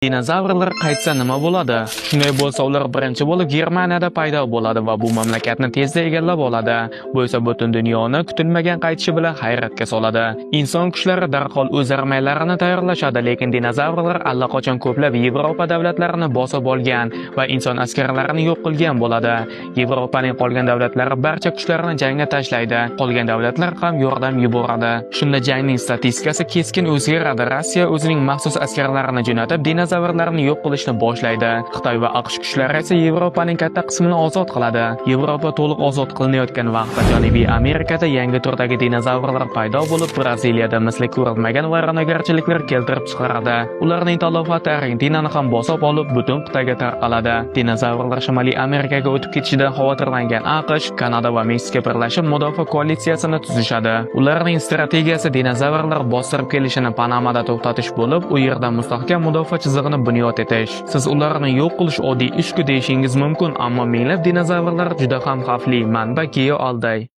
Dinozavrlar qaytsa nima bo'ladi? Shunday bo'lsa, ular birinchi bo'lib Germaniyada paydo bo'ladi va bu mamlakatni tezda egallab oladi. Bu esa butun dunyoni kutilmagan qaytishi bilan hayratga soladi. Inson kuchlari darhol o'z armiyalarini tayyorlashadi, lekin dinozavrlar allaqachon ko'plab Yevropa davlatlarini bosib olgan va inson askarlarini yo'q qilgan bo'ladi. Yevropaning qolgan davlatlari barcha kuchlarini jangga tashlaydi. Qolgan davlatlar ham yordam yuboradi. Shunda jangning statistikasi keskin o'zgaradi. Rossiya o'zining maxsus askarlarini jo'natib, dinozavrlarni yo'q qilishni boshlaydi. Xitoy va AQSh kuchlari esa Yevropaning katta qismini ozod qiladi. Yevropa to'liq ozod qilinayotgan vaqtda Janubiy Amerikada yangi turdagi dinozavrlar paydo bo'lib, Braziliyada misli ko'rilmagan vayronagarchiliklar keltirib chiqaradi. Ularning talofati Argentinani ham bosib olib, butun qit'aga tarqaladi. Dinozavrlar Shimoliy Amerikaga o'tib ketishidan xavotirlangan AQSh, Kanada va Meksika birlashib mudofaa koalitsiyasini tuzishadi. Ularning strategiyasi dinozavrlar bostirib kelishini Panamada to'xtatish bo'lib, u yerda mustahkam mudofaa chizig'ini bunyod etish. Siz ularni yo'q qilish oddiy ish-ku deyishingiz mumkin, ammo minglab dinozavrlar juda ham xavfli. Manba Geoalday.